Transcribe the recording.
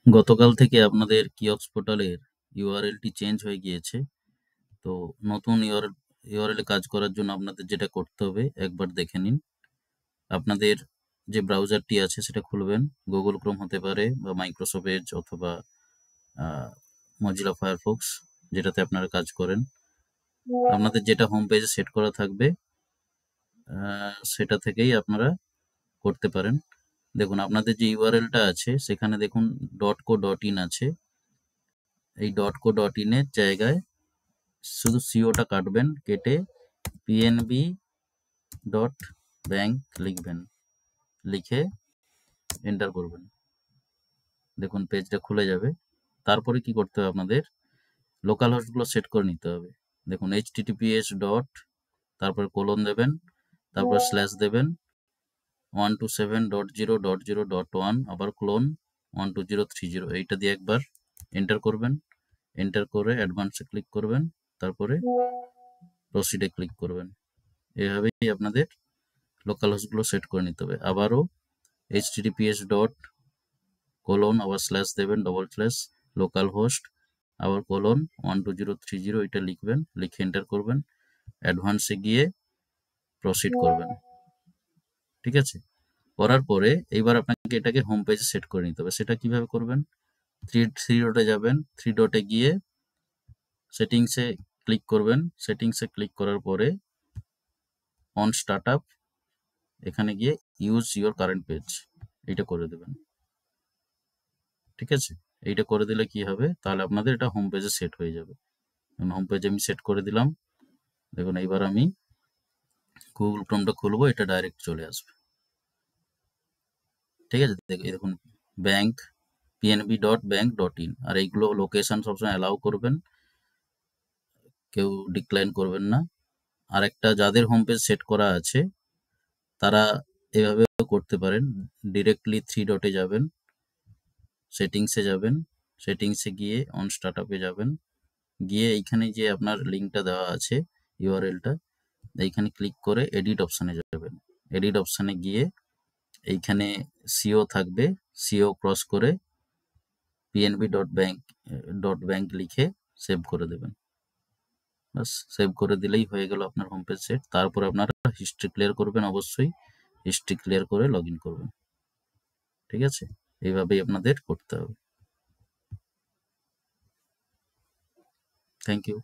গতকাল থেকে আপনাদের কিওস্ক পোর্টালের ইউআরএলটি চেঞ্জ হয়ে গিয়েছে। তো নতুন ইউআরএল এ কাজ করার জন্য আপনাদের যেটা করতে হবে একবার দেখে নিন। আপনাদের যে ব্রাউজারটি আছে সেটা খুলবেন। গুগল ক্রোম হতে পারে বা মাইক্রোসফট এজ অথবা মজিলা ফায়ারফক্স, যেটাতে আপনারা কাজ করেন। আপনাদের যেটা হোম পেজে সেট করা থাকবে সেটা থেকেই আপনারা করতে পারেন। দেখুন, আপনাদের যে ইউআরএলটা আছে সেখানে দেখুন .co.in আছে। এই .co.in এর জায়গায় শুধু সিওটা কাটবেন, কেটে pnb.bank লিখবেন, লিখে এন্টার করবেন। দেখুন পেজটা খুলে যাবে। তারপরে কি করতে হবে, আপনাদের লোকাল হোস্টগুলো সেট করে নিতে হবে। দেখুন https ডট, তারপরে কোলন দেবেন, তারপর স্ল্যাশ দেবেন 127.0.0.1, আবার ক্লোন 12030, এইটা দিয়ে একবার এন্টার করবেন। এন্টার করে অ্যাডভান্সে ক্লিক করবেন, তারপরে প্রসিডে ক্লিক করবেন। এভাবেই আপনাদের লোকাল হোস্টগুলো সেট করে নিতে হবে। আবারও https ডট কোলন, আবার স্ল্যাশ দেবেন, ডবল স্ল্যাশ লোকাল হোস্ট, আবার কোলন 12030, এটা লিখবেন, লিখে এন্টার করবেন। অ্যাডভান্সে গিয়ে প্রসিড করবেন। ঠিক আছে? করার পরে এইবার আপনাকে এটাকে হোম পেজে সেট করে নিতে হবে। সেটা কিভাবে করবেন? থ্রি ডটে যাবেন, থ্রি ডটে গিয়ে সেটিংসে ক্লিক করবেন। সেটিংসে ক্লিক করার পরে অন স্টার্ট আপ, এখানে গিয়ে ইউজ ইউর কারেন্ট পেজ, এইটা করে দেবেন। ঠিক আছে? এইটা করে দিলে কি হবে, তাহলে আপনাদের এটা হোম পেজে সেট হয়ে যাবে। হোম পেজে আমি সেট করে দিলাম। দেখুন এইবার আমি গুগল ক্রোমটা খুলবো, এটা ডাইরেক্ট চলে আসবে। ঠিক আছে? দেখুন ব্যাংক pnb.bank.in, আর এইগুলো লোকেশন সবসময় অ্যালাউ করবেন, কেউ ডিক্লাইন করবেন না। আর একটা, যাদের হোম পেজ সেট করা আছে তারা এভাবেও করতে পারেন। ডিরেক্টলি থ্রি ডটে যাবেন, সেটিংসে যাবেন, সেটিংসে গিয়ে অন স্টার্ট আপে যাবেন, গিয়ে এইখানে যে আপনার লিঙ্কটা দেওয়া আছে ইউআরএলটা, এইখানে ক্লিক করে এডিট অপশানে যাবেন। এডিট অপশানে গিয়ে এইখানে সিও থাকবে, সিও ক্রস করে pnb.bank লিখে সেভ করে দেবেন। বাস, সেভ করে দিলেই হয়ে গেল আপনার হোম পেজ সেট। তারপর আপনারা হিস্ট্রি ক্লিয়ার করবেন, অবশ্যই হিস্ট্রি ক্লিয়ার করে লগ ইন করবেন। ঠিক আছে? এইভাবেই আপনাদের করতে হবে। Thank you.